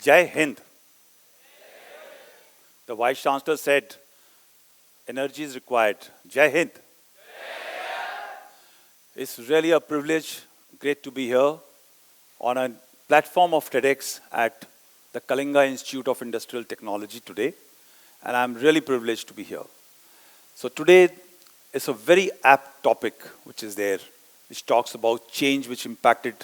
Jai Hind. The Vice Chancellor said, energy is required. Jai Hind. It's really a privilege, great to be here on a platform of TEDx at the Kalinga Institute of Industrial Technology today. And I'm really privileged to be here. So today is a very apt topic which is there, which talks about change which impacted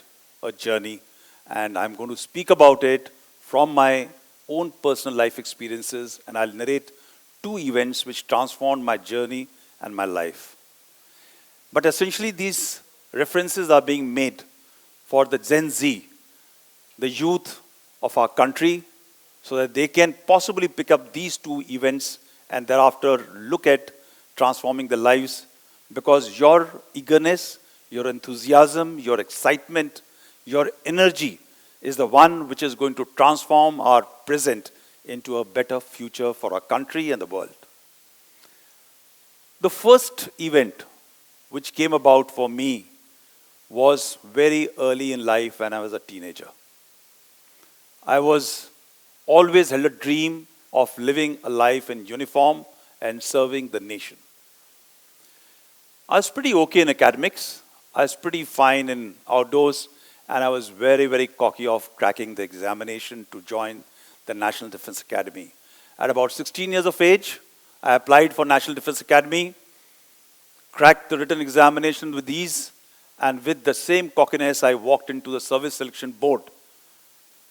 a journey. And I'm going to speak about it from my own personal life experiences, and I'll narrate two events which transformed my journey and my life. But essentially these references are being made for the Gen Z, the youth of our country, so that they can possibly pick up these two events and thereafter look at transforming their lives, because your eagerness, your enthusiasm, your excitement, your energy is the one which is going to transform our present into a better future for our country and the world. The first event which came about for me was very early in life when I was a teenager. I always held a dream of living a life in uniform and serving the nation. I was pretty okay in academics. I was pretty fine in outdoors. And I was very, very cocky of cracking the examination to join the National Defense Academy. At about 16 years of age, I applied for National Defense Academy, cracked the written examination with ease, and with the same cockiness, I walked into the Service Selection Board,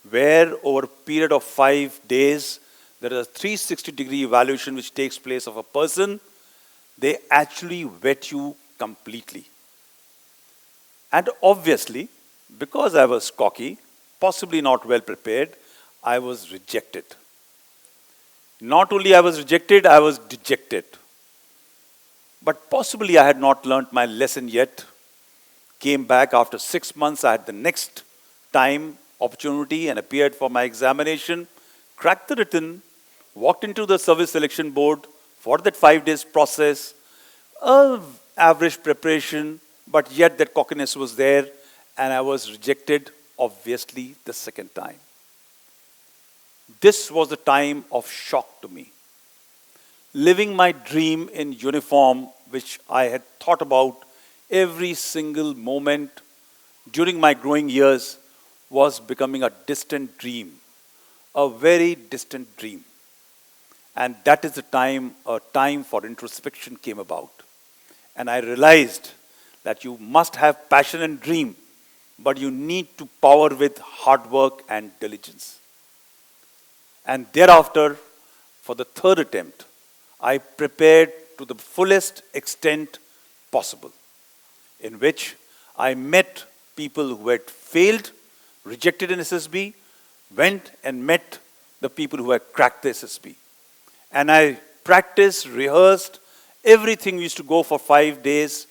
where over a period of 5 days, there is a 360-degree evaluation which takes place of a person. They actually vet you completely. And obviously, because I was cocky, possibly not well prepared, I was rejected. Not only I was rejected, I was dejected. But possibly I had not learnt my lesson yet. Came back after 6 months, I had the next time opportunity and appeared for my examination, cracked the written, walked into the Service Selection Board for that 5 days process, average preparation, but yet that cockiness was there. And I was rejected, obviously, the second time. This was the time of shock to me. Living my dream in uniform, which I had thought about every single moment during my growing years, was becoming a distant dream, a very distant dream. And that is the time a time for introspection came about. And I realized that you must have passion and dream, but you need to power with hard work and diligence. And thereafter, for the third attempt, I prepared to the fullest extent possible, in which I met people who had failed, rejected in SSB, went and met the people who had cracked the SSB. And I practiced, rehearsed, everything. We used to go for 5 days,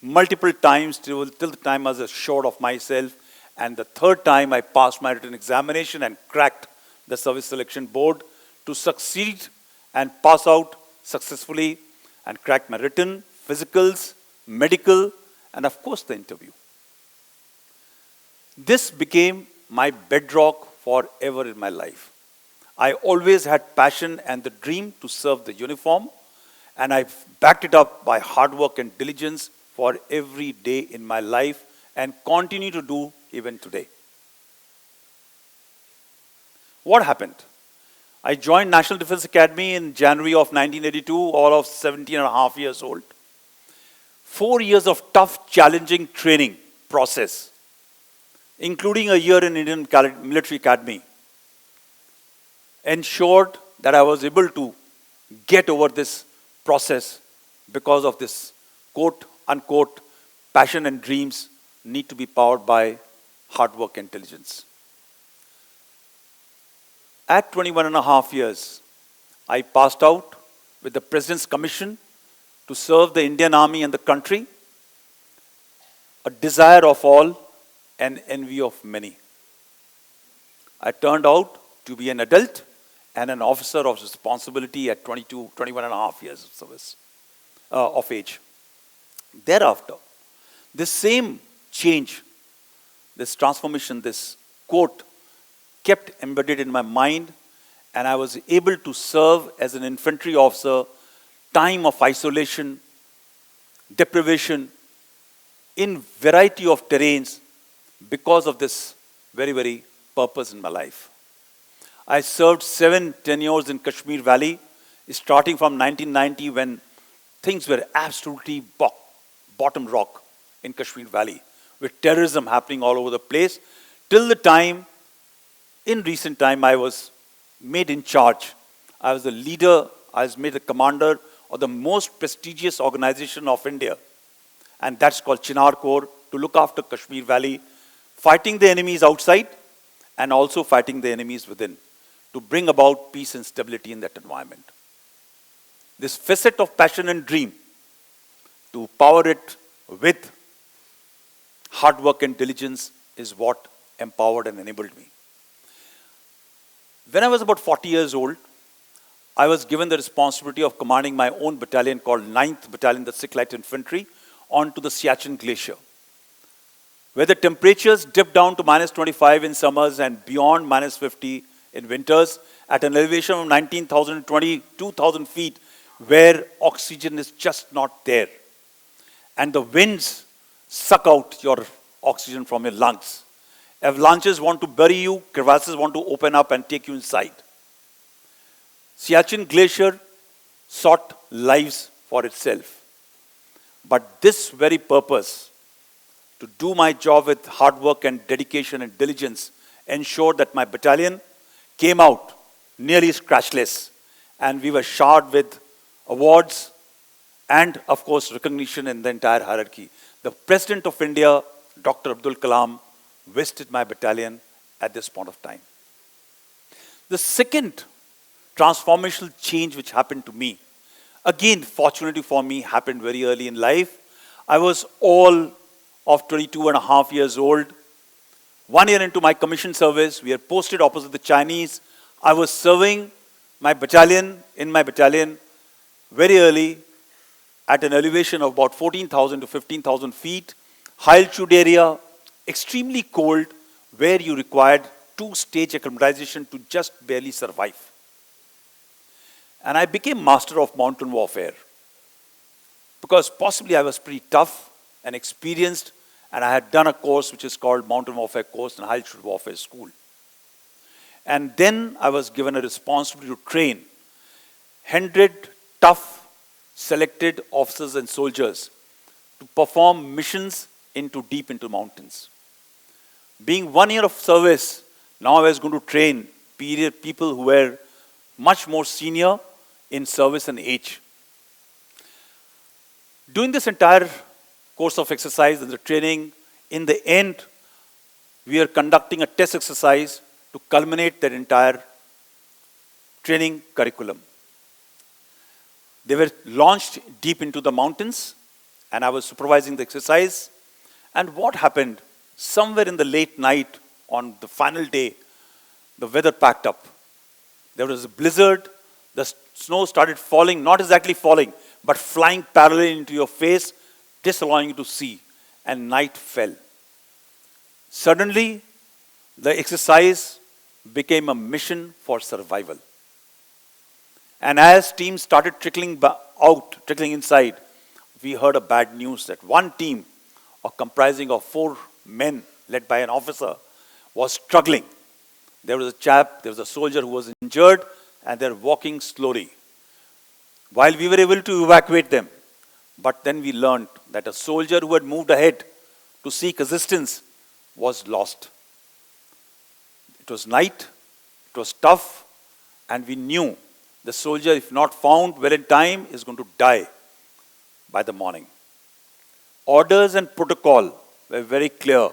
multiple times till the time I was assured of myself. And the third time I passed my written examination and cracked the Service Selection Board to succeed and pass out successfully and crack my written, physicals, medical, and of course the interview. This became my bedrock forever in my life. I always had passion and the dream to serve the uniform, and I backed it up by hard work and diligence for every day in my life and continue to do even today. What happened? I joined National Defense Academy in January of 1982, all of 17 and a half years old. 4 years of tough, challenging training process, including a year in Indian Military Academy, ensured that I was able to get over this process because of this quote, unquote, passion and dreams need to be powered by hard work and diligence. At 21 and a half years, I passed out with the President's Commission to serve the Indian Army and the country, a desire of all, an envy of many. I turned out to be an adult and an officer of responsibility at 21 and a half years of service, of age. Thereafter, this same change, this transformation, this quote, kept embedded in my mind, and I was able to serve as an infantry officer, time of isolation, deprivation, in variety of terrains because of this very, very purpose in my life. I served 7 tenures in Kashmir Valley, starting from 1990 when things were absolutely bottom rock in Kashmir Valley, with terrorism happening all over the place, till the time, in recent time, I was made in charge. I was the leader, I was made the commander of the most prestigious organization of India, and that's called Chinar Corps, to look after Kashmir Valley, fighting the enemies outside and also fighting the enemies within, to bring about peace and stability in that environment. This facet of passion and dream, to power it with hard work and diligence, is what empowered and enabled me. When I was about 40 years old, I was given the responsibility of commanding my own battalion called 9th Battalion, the Sikh Light Infantry, onto the Siachen Glacier, where the temperatures dipped down to -25 in summers and beyond -50 in winters, at an elevation of 19,000 to 22,000 feet, where oxygen is just not there. And the winds suck out your oxygen from your lungs. Avalanches want to bury you, crevasses want to open up and take you inside. Siachen Glacier sought lives for itself. But this very purpose, to do my job with hard work and dedication and diligence, ensured that my battalion came out nearly scratchless, and we were showered with awards and, of course, recognition in the entire hierarchy. The President of India, Dr. Abdul Kalam, visited my battalion at this point of time. The second transformational change which happened to me, again, fortunately for me, happened very early in life. I was all of 22 and a half years old. 1 year into my commission service, we are posted opposite the Chinese. I was serving my battalion, in my battalion, very early, at an elevation of about 14,000 to 15,000 feet, high altitude area, extremely cold, where you required 2-stage acclimatization to just barely survive. And I became master of mountain warfare, because possibly I was pretty tough and experienced, and I had done a course which is called Mountain Warfare Course and High Altitude Warfare School. And then I was given a responsibility to train 100 tough, selected officers and soldiers to perform missions deep into mountains. Being 1 year of service, now I was going to train people who were much more senior in service and age. During this entire course of exercise and the training, in the end, we are conducting a test exercise to culminate that entire training curriculum. They were launched deep into the mountains, and I was supervising the exercise. And what happened? Somewhere in the late night on the final day, the weather packed up. There was a blizzard, the snow started falling, not exactly falling, but flying parallel into your face, disallowing you to see, and night fell. Suddenly, the exercise became a mission for survival. And as teams started trickling inside, we heard a bad news that one team, comprising of 4 men, led by an officer, was struggling. There was a soldier who was injured, and they're walking slowly. While we were able to evacuate them, but then we learned that a soldier who had moved ahead to seek assistance was lost. It was night, it was tough, and we knew the soldier, if not found well in time, is going to die by the morning. Orders and protocol were very clear.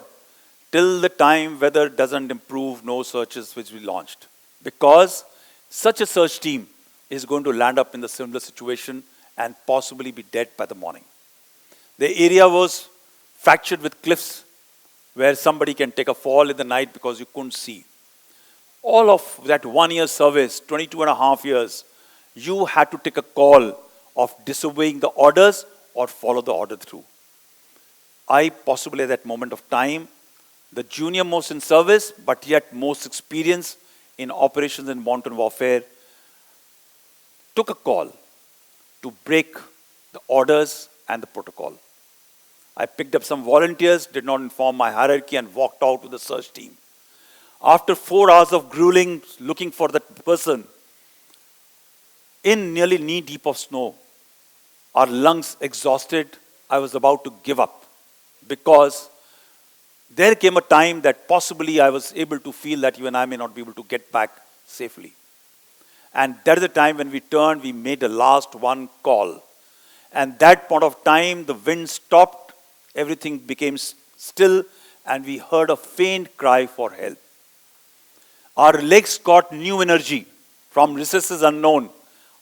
Till the time weather doesn't improve, no searches which we launched. Because such a search team is going to land up in the similar situation and possibly be dead by the morning. The area was fractured with cliffs where somebody can take a fall in the night because you couldn't see. All of that 1 year service, 22 and a half years, you had to take a call of disobeying the orders or follow the order through. I possibly at that moment of time the junior most in service, but yet most experienced in operations and mountain warfare, took a call to break the orders and the protocol. I picked up some volunteers, did not inform my hierarchy, and walked out with the search team. After 4 hours of grueling, looking for that person, in nearly knee-deep of snow, our lungs exhausted, I was about to give up, because there came a time that possibly I was able to feel that you and I may not be able to get back safely. And that is the time when we turned, we made a last one call. And that point of time, the wind stopped, everything became still, and we heard a faint cry for help. Our legs got new energy from recesses unknown.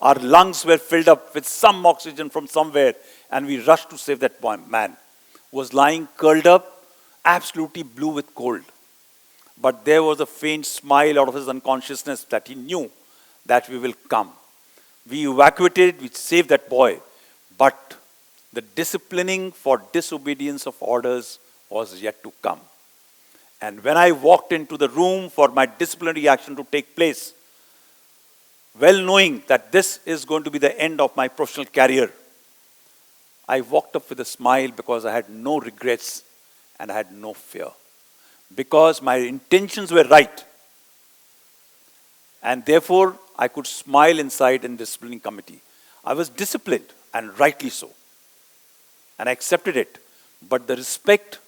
Our lungs were filled up with some oxygen from somewhere, and we rushed to save that man who was lying curled up, absolutely blue with cold. But there was a faint smile out of his unconsciousness that he knew that we will come. We evacuated, we saved that boy, but the disciplining for disobedience of orders was yet to come. And when I walked into the room for my disciplinary action to take place, well knowing that this is going to be the end of my professional career, I walked up with a smile because I had no regrets and I had no fear. Because my intentions were right. And therefore, I could smile inside in the disciplining committee. I was disciplined, and rightly so. And I accepted it. But the respect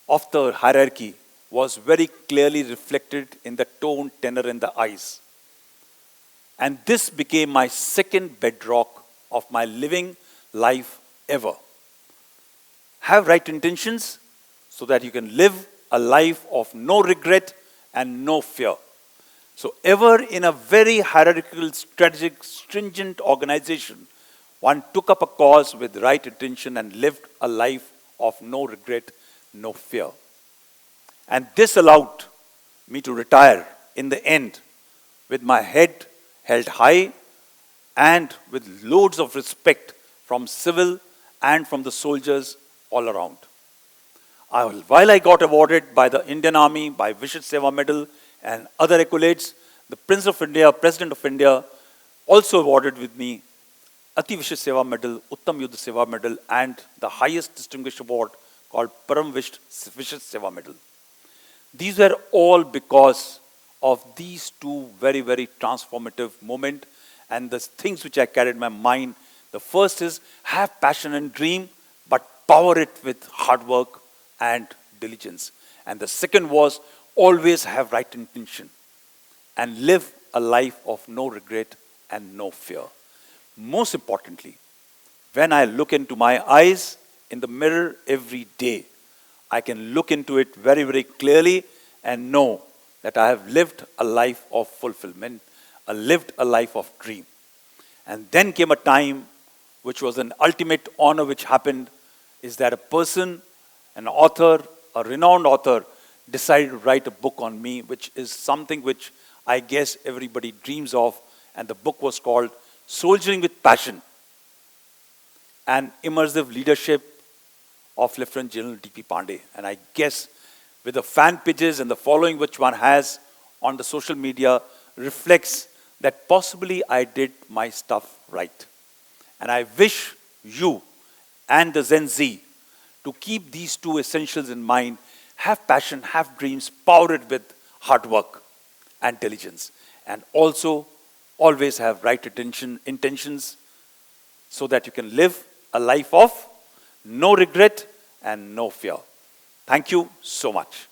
of the hierarchy was very clearly reflected in the tone, tenor, and the eyes. And this became my second bedrock of my living life ever. Have right intentions so that you can live a life of no regret and no fear. So ever in a very hierarchical, strategic, stringent organization, one took up a cause with right intention and lived a life of no regret, no fear. And this allowed me to retire in the end with my head held high and with loads of respect from civil and from the soldiers all around. While I got awarded by the Indian Army, by Vishisht Seva Medal and other accolades, the Prince of India, President of India, also awarded with me Ati Vishisht Seva Medal, Uttam Yuddh Seva Medal, and the highest distinguished award called Param Vishisht Seva Medal. These were all because of these two very, very transformative moments and the things which I carried in my mind. The first is have passion and dream, but power it with hard work and diligence. And the second was always have right intention and live a life of no regret and no fear. Most importantly, when I look into my eyes in the mirror every day, I can look into it very, very clearly and know that I have lived a life of fulfillment, lived a life of dream. And then came a time which was an ultimate honor which happened, is that a person, an author, a renowned author, decided to write a book on me, which is something which I guess everybody dreams of. And the book was called Soldiering with Passion, an immersive leadership of Lieutenant General D.P. Pandey. And I guess with the fan pages and the following which one has on the social media reflects that possibly I did my stuff right. And I wish you and the Gen Z to keep these two essentials in mind. Have passion, have dreams, power it with hard work and diligence. And also always have right intentions so that you can live a life of no regret and no fear. Thank you so much.